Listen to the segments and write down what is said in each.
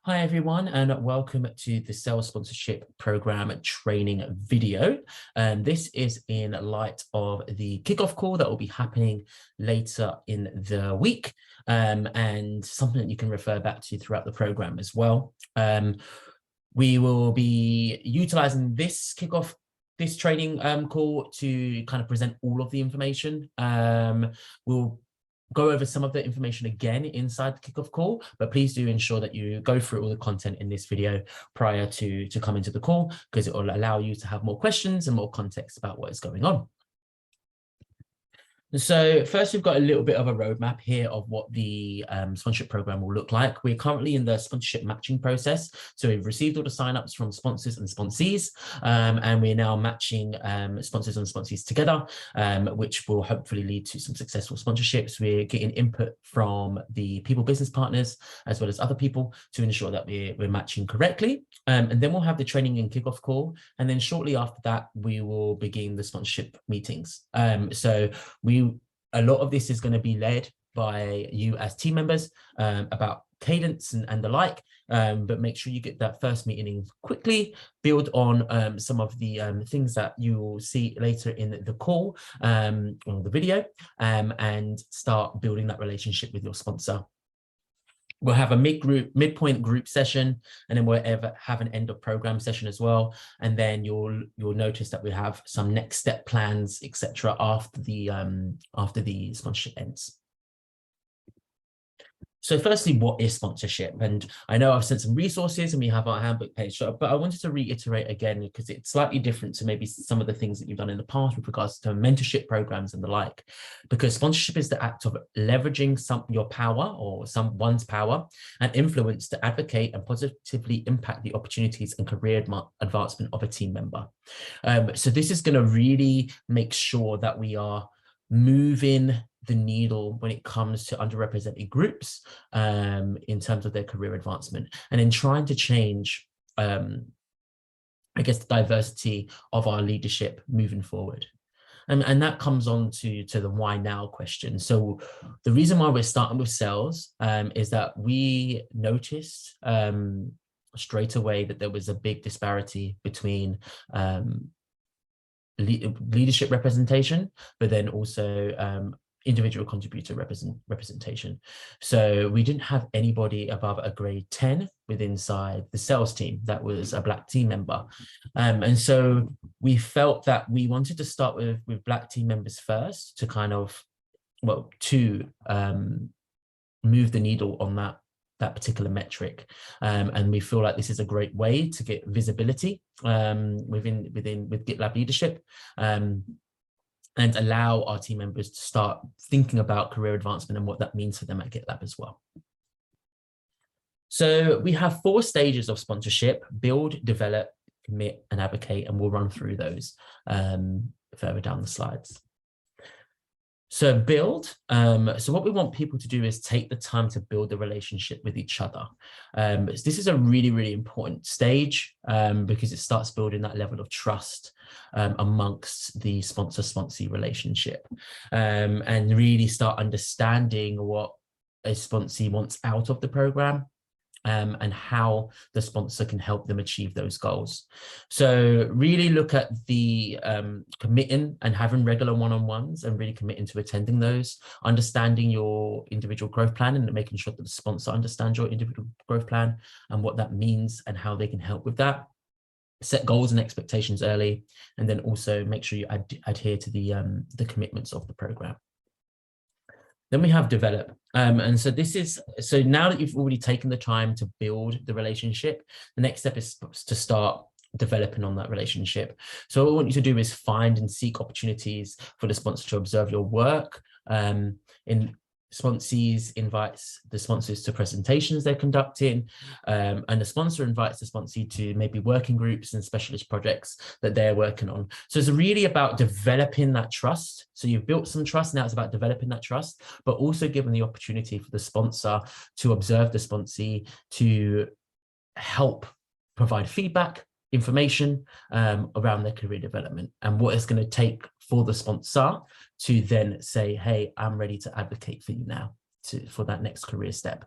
Hi everyone, and welcome to the Sales Sponsorship Program training video. This is in light of the kickoff call that will be happening later in the week, and something that you can refer back to throughout the program as well. We will be utilizing this training call to kind of present all of the information. We'll go over some of the information again inside the kickoff call, but please do ensure that you go through all the content in this video prior to coming to the call, because it will allow you to have more questions and more context about what is going on. So first, we've got a little bit of a roadmap here of what the sponsorship program will look like. We're currently in the sponsorship matching process. So we've received all the signups from sponsors and sponsees, and we're now matching sponsors and sponsees together, which will hopefully lead to some successful sponsorships. We're getting input from the people business partners, as well as other people, to ensure that we're matching correctly. And then we'll have the training and kickoff call. And then shortly after that, we will begin the sponsorship meetings. A lot of this is going to be led by you as team members about cadence and the like, but make sure you get that first meeting in quickly, build on some of the things that you will see later in the call or the video, and start building that relationship with your sponsor. We'll have a midpoint group session, and then we'll have an end of program session as well. And then you'll notice that we have some next step plans, etc., after the sponsorship ends. So firstly, what is sponsorship? And I know I've sent some resources and we have our handbook page, but I wanted to reiterate again, because it's slightly different to maybe some of the things that you've done in the past with regards to mentorship programs and the like, because sponsorship is the act of leveraging your power or someone's power and influence to advocate and positively impact the opportunities and career advancement of a team member. So this is going to really make sure that we are moving the needle when it comes to underrepresented groups in terms of their career advancement, and in trying to change, I guess, the diversity of our leadership moving forward. And that comes on to the why now question. So the reason why we're starting with sales is that we noticed straight away that there was a big disparity between leadership representation, but then also individual contributor representation. So we didn't have anybody above a grade 10 inside the sales team that was a Black team member. And so we felt that we wanted to start with Black team members first to kind of, well, to move the needle on that particular metric. And we feel like this is a great way to get visibility with GitLab leadership, and allow our team members to start thinking about career advancement and what that means for them at GitLab as well. So we have 4 stages of sponsorship: build, develop, commit, and advocate, and we'll run through those further down the slides. So build, so what we want people to do is take the time to build the relationship with each other. This is a really, really important stage because it starts building that level of trust amongst the sponsor-sponsee relationship, and really start understanding what a sponsee wants out of the program, and how the sponsor can help them achieve those goals. So really look at the committing and having regular one-on-ones and really committing to attending those, understanding your individual growth plan and making sure that the sponsor understands your individual growth plan and what that means and how they can help with that. Set goals and expectations early, and then also make sure you adhere to the commitments of the program. Then we have develop. And so so now that you've already taken the time to build the relationship, the next step is to start developing on that relationship. So what I want you to do is find and seek opportunities for the sponsor to observe your work. Sponsees invites the sponsors to presentations they're conducting, and the sponsor invites the sponsee to maybe working groups and specialist projects that they're working on. So it's really about developing that trust. So you've built some trust, now it's about developing that trust, but also giving the opportunity for the sponsor to observe the sponsee, to help provide feedback, information around their career development, and what it's going to take for the sponsor to then say, hey, I'm ready to advocate for you now for that next career step.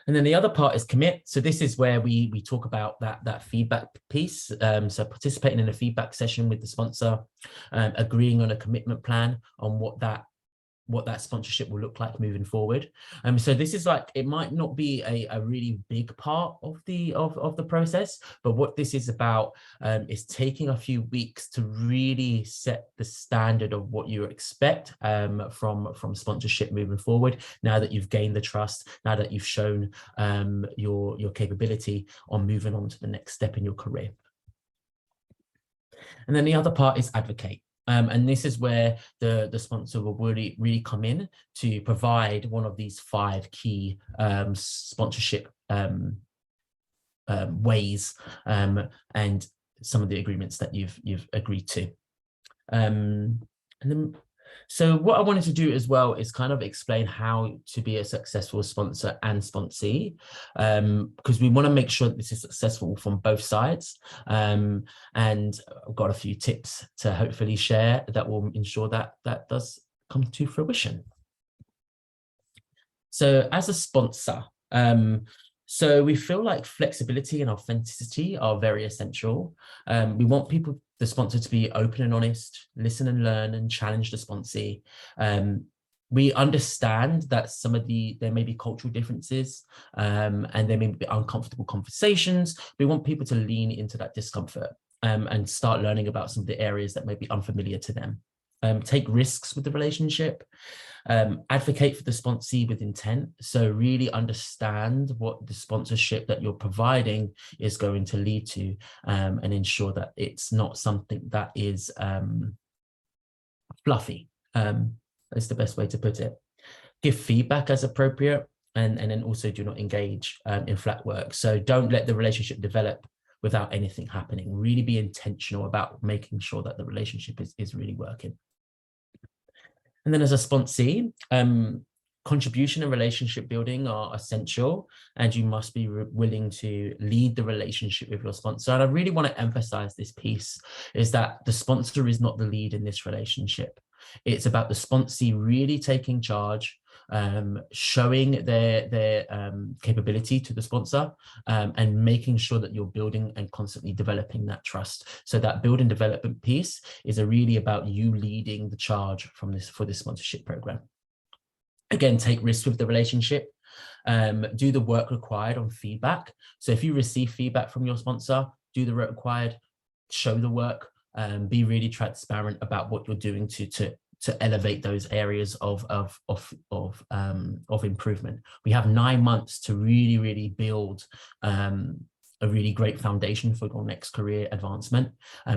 And then the other part is commit. So this is where we talk about that feedback piece. So participating in a feedback session with the sponsor, agreeing on a commitment plan on what that sponsorship will look like moving forward. So this is like, it might not be a really big part of the process, but what this is about is taking a few weeks to really set the standard of what you expect from sponsorship moving forward. Now that you've gained the trust, now that you've shown your capability on moving on to the next step in your career. And then the other part is advocate. And this is where the sponsor will really come in to provide one of these 5 key sponsorship ways and some of the agreements that you've agreed to. And then, so what I wanted to do as well is kind of explain how to be a successful sponsor and sponsee, because we want to make sure that this is successful from both sides. And I've got a few tips to hopefully share that will ensure that that does come to fruition. So as a sponsor, so we feel like flexibility and authenticity are very essential. We want the sponsor to be open and honest, listen and learn and challenge the sponsee. We understand that there may be cultural differences and there may be uncomfortable conversations. We want people to lean into that discomfort and start learning about some of the areas that may be unfamiliar to them. Take risks with the relationship. Advocate for the sponsee with intent. So really understand what the sponsorship that you're providing is going to lead to, and ensure that it's not something that is fluffy. That's the best way to put it. Give feedback as appropriate, and then also do not engage in flat work. So don't let the relationship develop without anything happening. Really be intentional about making sure that the relationship is really working. And then as a sponsee, contribution and relationship building are essential, and you must be willing to lead the relationship with your sponsor. And I really want to emphasize this piece, is that the sponsor is not the lead in this relationship. It's about the sponsee really taking charge, showing their capability to the sponsor, and making sure that you're building and constantly developing that trust. So that build and development piece is really about you leading the charge for this sponsorship program. Again, take risks with the relationship, do the work required on feedback. So if you receive feedback from your sponsor, do the work required, show the work, be really transparent about what you're doing to elevate those areas of improvement. We have 9 months to really build a really great foundation for your next career advancement.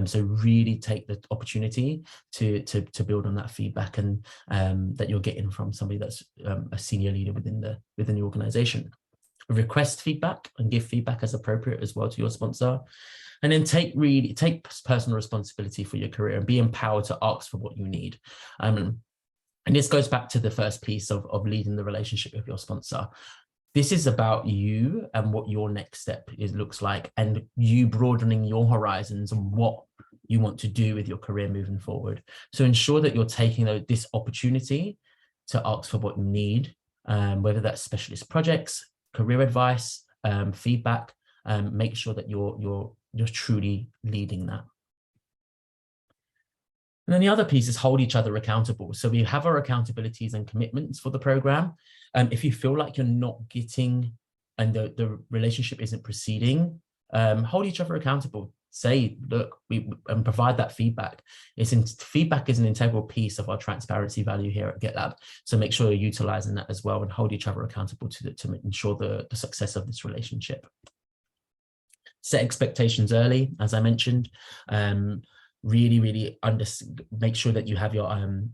So really take the opportunity to build on that feedback and that you're getting from somebody that's a senior leader within the organization. Request feedback and give feedback as appropriate as well to your sponsor. And then take personal responsibility for your career and be empowered to ask for what you need. And this goes back to the first piece of leading the relationship with your sponsor. This is about you and what your next step looks like, and you broadening your horizons and what you want to do with your career moving forward. So ensure that you're taking this opportunity to ask for what you need, whether that's specialist projects, career advice, feedback. Make sure that you're truly leading that. And then the other piece is hold each other accountable. So we have our accountabilities and commitments for the program. If you feel like you're not getting and the relationship isn't proceeding, hold each other accountable. Say, look, and provide that feedback. Feedback is an integral piece of our transparency value here at GitLab. So make sure you're utilizing that as well and hold each other accountable to ensure the success of this relationship. Set expectations early, as I mentioned. Really make sure that you have your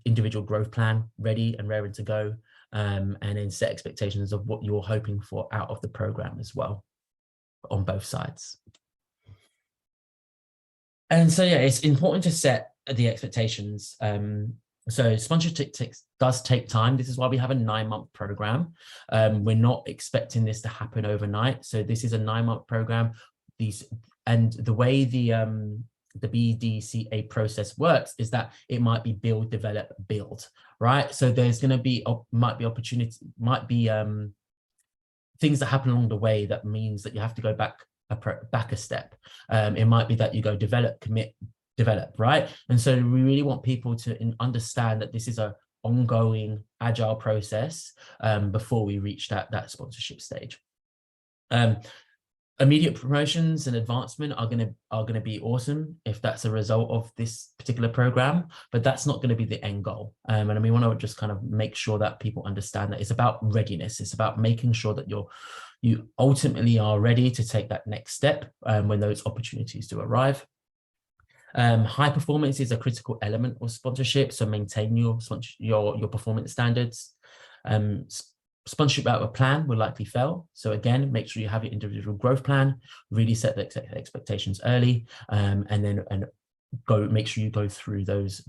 individual growth plan ready and raring to go, and then set expectations of what you're hoping for out of the program as well on both sides. And so, yeah, it's important to set the expectations. So sponsorship does take time. This is why we have a 9-month program. We're not expecting this to happen overnight. So this is a 9-month program. And the way the BDCA process works is that it might be build, develop, build, right? So there's going to be, might be things that happen along the way that means that you have to go back a step. It might be that you go develop, commit, develop, right? And so we really want people to understand that this is a ongoing agile process before we reach that sponsorship stage. Immediate promotions and advancement are going to be awesome if that's a result of this particular program, but that's not going to be the end goal. And we want to just kind of make sure that people understand that it's about readiness. It's about making sure that you ultimately are ready to take that next step when those opportunities do arrive. High performance is a critical element of sponsorship, so maintain your performance standards. Sponsorship without a plan will likely fail. So again, make sure you have your individual growth plan, really set the expectations early, and then make sure you go through those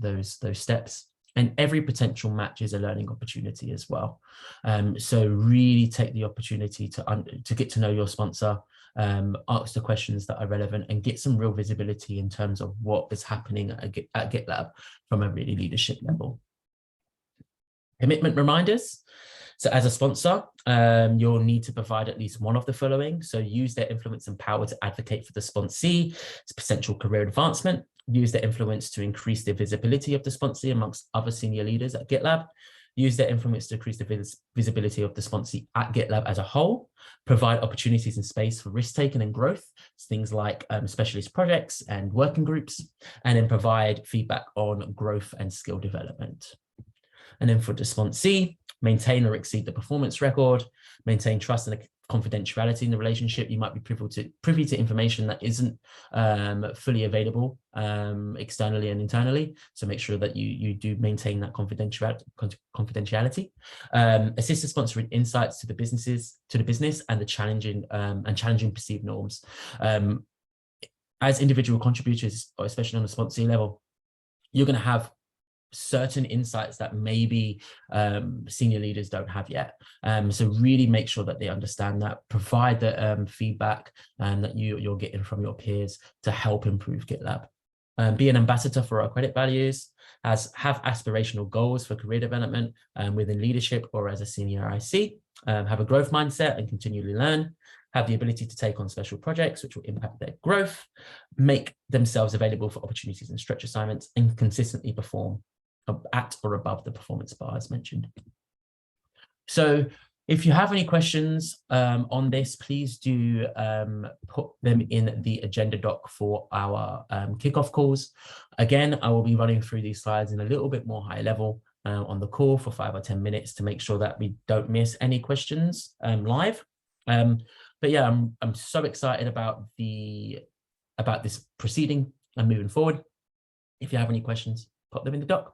steps. And every potential match is a learning opportunity as well. So really take the opportunity to get to know your sponsor, ask the questions that are relevant, and get some real visibility in terms of what is happening at GitLab from a really leadership level. Commitment reminders. So as a sponsor, you'll need to provide at least one of the following. So use their influence and power to advocate for the sponsee's potential career advancement, use their influence to increase the visibility of the sponsee amongst other senior leaders at GitLab, use their influence to increase the visibility of the sponsee at GitLab as a whole, provide opportunities and space for risk-taking and growth, things like specialist projects and working groups, and then provide feedback on growth and skill development. And then for the sponsee, maintain or exceed the performance record, maintain trust and confidentiality in the relationship. You might be privy to information that isn't fully available externally and internally. So make sure that you do maintain that confidentiality. Assist the sponsor with insights to the business and the challenging perceived norms. As individual contributors, or especially on the sponsee level, you're going to have certain insights that maybe senior leaders don't have yet. So really make sure that they understand that, provide the feedback that you're getting from your peers to help improve GitLab. Be an ambassador for our credit values, have aspirational goals for career development within leadership or as a senior IC, have a growth mindset and continually learn, have the ability to take on special projects which will impact their growth, make themselves available for opportunities and stretch assignments, and consistently perform at or above the performance bar as mentioned. So if you have any questions on this, please do put them in the agenda doc for our kickoff calls. Again, I will be running through these slides in a little bit more high level on the call for 5 or 10 minutes to make sure that we don't miss any questions live. But yeah, I'm so excited about this proceeding and moving forward. If you have any questions, put them in the doc.